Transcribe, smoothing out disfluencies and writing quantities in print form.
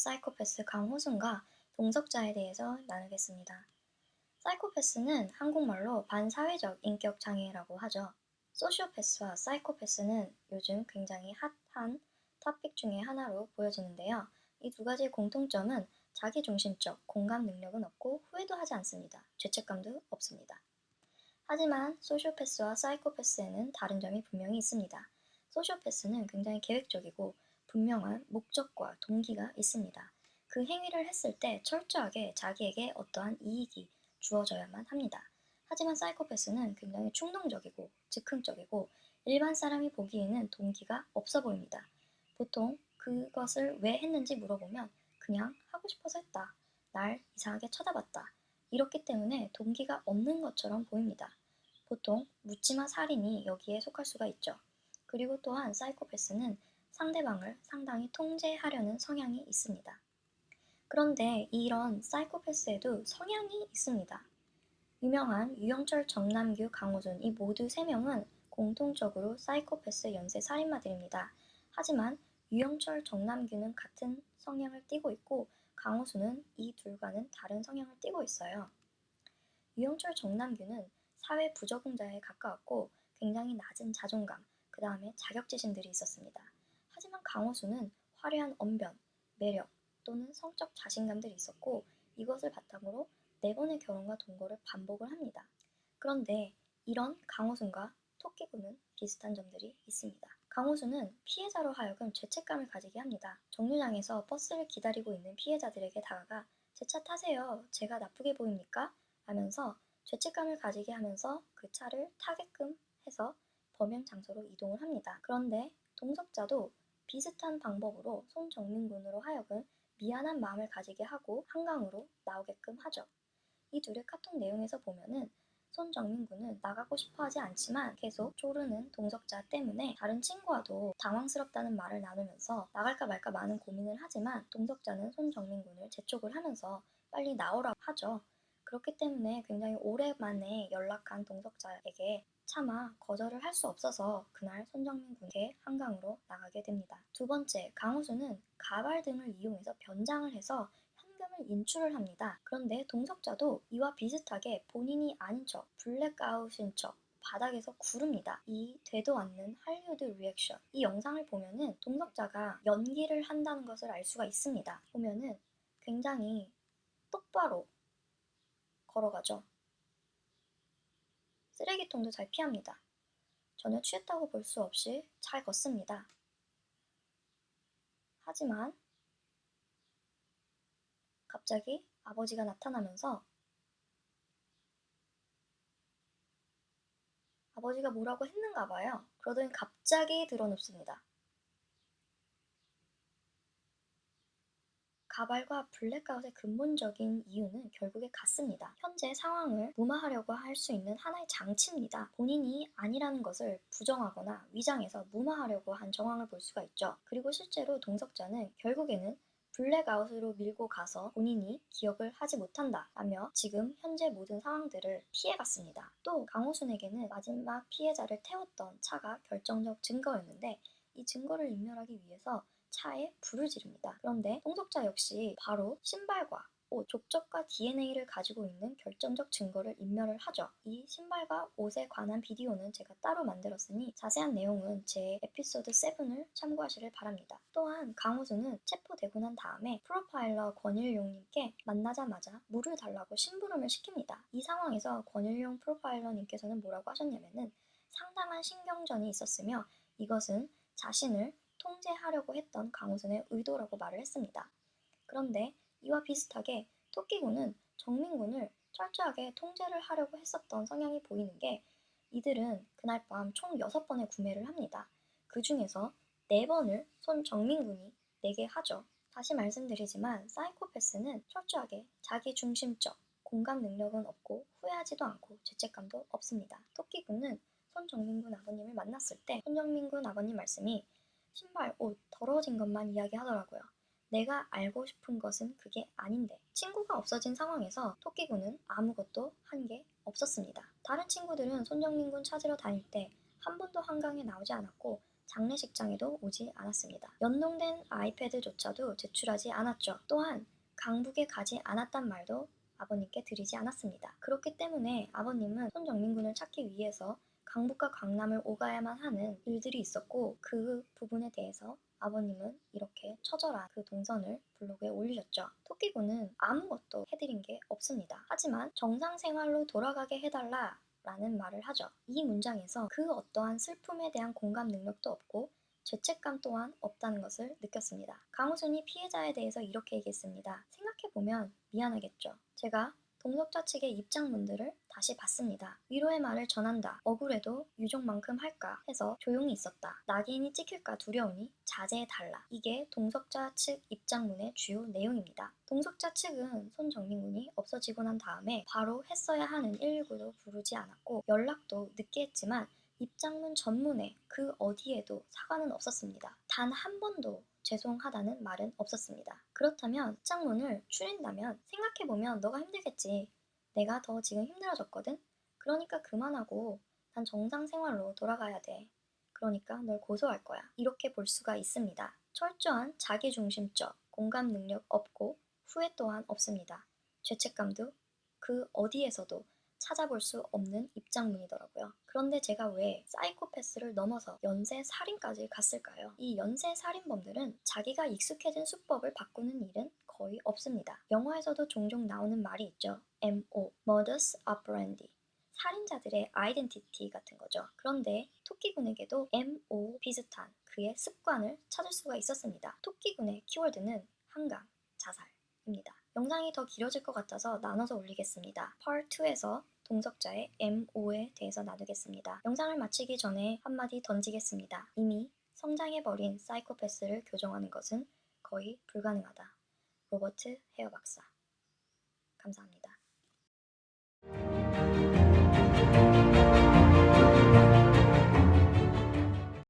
사이코패스 강호순과 동석자에 대해서 나누겠습니다. 사이코패스는 한국말로 반사회적 인격 장애라고 하죠. 소시오패스와 사이코패스는 요즘 굉장히 핫한 토픽 중에 하나로 보여지는데요. 이 두 가지의 공통점은 자기중심적, 공감 능력은 없고 후회도 하지 않습니다. 죄책감도 없습니다. 하지만 소시오패스와 사이코패스에는 다른 점이 분명히 있습니다. 소시오패스는 굉장히 계획적이고 분명한 목적과 동기가 있습니다. 그 행위를 했을 때 철저하게 자기에게 어떠한 이익이 주어져야만 합니다. 하지만 사이코패스는 굉장히 충동적이고 즉흥적이고 일반 사람이 보기에는 동기가 없어 보입니다. 보통 그것을 왜 했는지 물어보면 그냥 하고 싶어서 했다. 날 이상하게 쳐다봤다. 이렇기 때문에 동기가 없는 것처럼 보입니다. 보통 묻지마 살인이 여기에 속할 수가 있죠. 그리고 또한 사이코패스는 상대방을 상당히 통제하려는 성향이 있습니다. 그런데 이런 사이코패스에도 성향이 있습니다. 유명한 유영철, 정남규, 강호준 이 모두 3명은 공통적으로 사이코패스 연쇄 살인마들입니다. 하지만 유영철, 정남규는 같은 성향을 띠고 있고 강호순은 이 둘과는 다른 성향을 띠고 있어요. 유영철, 정남규는 사회 부적응자에 가까웠고 굉장히 낮은 자존감, 그 다음에 자격지심들이 있었습니다. 하지만 강호순은 화려한 언변, 매력 또는 성적 자신감들이 있었고 이것을 바탕으로 4번의 결혼과 동거를 반복을 합니다. 그런데 이런 강호순과 토끼군은 비슷한 점들이 있습니다. 강호순은 피해자로 하여금 죄책감을 가지게 합니다. 정류장에서 버스를 기다리고 있는 피해자들에게 다가가 제 차 타세요. 제가 나쁘게 보입니까? 하면서 죄책감을 가지게 하면서 그 차를 타게끔 해서 범행 장소로 이동을 합니다. 그런데 동석자도 비슷한 방법으로 손정민군으로 하여금 미안한 마음을 가지게 하고 한강으로 나오게끔 하죠. 이 둘의 카톡 내용에서 보면은 손정민군은 나가고 싶어 하지 않지만 계속 쪼르는 동석자 때문에 다른 친구와도 당황스럽다는 말을 나누면서 나갈까 말까 많은 고민을 하지만 동석자는 손정민군을 재촉을 하면서 빨리 나오라고 하죠. 그렇기 때문에 굉장히 오랜만에 연락한 동석자에게 차마 거절을 할 수 없어서 그날 손정민군께 한강으로 나가게 됩니다. 두 번째, 강호수는 가발 등을 이용해서 변장을 해서 현금을 인출을 합니다. 그런데 동석자도 이와 비슷하게 본인이 아닌 척, 블랙아웃인 척 바닥에서 구릅니다. 이 되도 않는 할리우드 리액션. 이 영상을 보면은 동석자가 연기를 한다는 것을 알 수가 있습니다. 보면은 굉장히 똑바로 걸어가죠. 쓰레기통도 잘 피합니다. 전혀 취했다고 볼 수 없이 잘 걷습니다. 하지만 갑자기 아버지가 나타나면서 아버지가 뭐라고 했는가 봐요. 그러더니 갑자기 드러눕습니다. 가발과 블랙아웃의 근본적인 이유는 결국에 같습니다. 현재 상황을 무마하려고 할 수 있는 하나의 장치입니다. 본인이 아니라는 것을 부정하거나 위장해서 무마하려고 한 정황을 볼 수가 있죠. 그리고 실제로 동석자는 결국에는 블랙아웃으로 밀고 가서 본인이 기억을 하지 못한다 라며 지금 현재 모든 상황들을 피해갔습니다. 또 강호순에게는 마지막 피해자를 태웠던 차가 결정적 증거였는데 이 증거를 인멸하기 위해서 차에 불을 지릅니다. 그런데 동석자 역시 바로 신발과 옷, 족적과 DNA를 가지고 있는 결정적 증거를 인멸을 하죠. 이 신발과 옷에 관한 비디오는 제가 따로 만들었으니 자세한 내용은 제 에피소드 7을 참고하시길 바랍니다. 또한 강호수는 체포되고 난 다음에 프로파일러 권일용님께 만나자마자 물을 달라고 심부름을 시킵니다. 이 상황에서 권일용 프로파일러님께서는 뭐라고 하셨냐면은 상당한 신경전이 있었으며 이것은 자신을 통제하려고 했던 강호순의 의도라고 말을 했습니다. 그런데 이와 비슷하게 토끼군은 정민군을 철저하게 통제를 하려고 했었던 성향이 보이는 게 이들은 그날 밤 총 6번의 구매를 합니다. 그 중에서 4번을 손정민군이 내게 하죠. 다시 말씀드리지만 사이코패스는 철저하게 자기중심적, 공감 능력은 없고 후회하지도 않고 죄책감도 없습니다. 토끼군은 손정민군 아버님을 만났을 때 손정민군 아버님 말씀이 신발, 옷, 더러워진 것만 이야기하더라고요. 내가 알고 싶은 것은 그게 아닌데 친구가 없어진 상황에서 토끼군은 아무것도 한 게 없었습니다. 다른 친구들은 손정민 군 찾으러 다닐 때 한 번도 한강에 나오지 않았고 장례식장에도 오지 않았습니다. 연동된 아이패드조차도 제출하지 않았죠. 또한 강북에 가지 않았단 말도 아버님께 드리지 않았습니다. 그렇기 때문에 아버님은 손정민군을 찾기 위해서 강북과 강남을 오가야만 하는 일들이 있었고, 그 부분에 대해서 아버님은 이렇게 처절한 그 동선을 블로그에 올리셨죠. 토끼군은 아무것도 해드린 게 없습니다. 하지만 정상생활로 돌아가게 해달라 라는 말을 하죠. 이 문장에서 그 어떠한 슬픔에 대한 공감 능력도 없고 죄책감 또한 없다는 것을 느꼈습니다. 강우순이 피해자에 대해서 이렇게 얘기했습니다. 생각해보면 미안하겠죠. 제가 동석자 측의 입장문들을 다시 봤습니다. 위로의 말을 전한다. 억울해도 유족만큼 할까 해서 조용히 있었다. 낙인이 찍힐까 두려우니 자제해달라. 이게 동석자 측 입장문의 주요 내용입니다. 동석자 측은 손정민군이 없어지고 난 다음에 바로 했어야 하는 119도 부르지 않았고 연락도 늦게 했지만 입장문 전문에 그 어디에도 사과는 없었습니다. 단 한 번도 죄송하다는 말은 없었습니다. 그렇다면 입장문을 추린다면 생각해보면 너가 힘들겠지. 내가 더 지금 힘들어졌거든? 그러니까 그만하고 난 정상생활로 돌아가야 돼. 그러니까 널 고소할 거야. 이렇게 볼 수가 있습니다. 철저한 자기중심적, 공감 능력 없고 후회 또한 없습니다. 죄책감도 그 어디에서도 찾아볼 수 없는 입장문이더라고요. 그런데 제가 왜 사이코패스를 넘어서 연쇄살인까지 갔을까요? 이 연쇄살인범들은 자기가 익숙해진 수법을 바꾸는 일은 거의 없습니다. 영화에서도 종종 나오는 말이 있죠. MO, modus operandi. 살인자들의 아이덴티티 같은 거죠. 그런데 토끼군에게도 MO 비슷한 그의 습관을 찾을 수가 있었습니다. 토끼군의 키워드는 한강, 자살입니다. 영상이 더 길어질 것 같아서 나눠서 올리겠습니다. Part 2에서 동석자의 MO에 대해서 나누겠습니다. 영상을 마치기 전에 한마디 던지겠습니다. 이미 성장해버린 사이코패스를 교정하는 것은 거의 불가능하다. 로버트 헤어 박사. 감사합니다.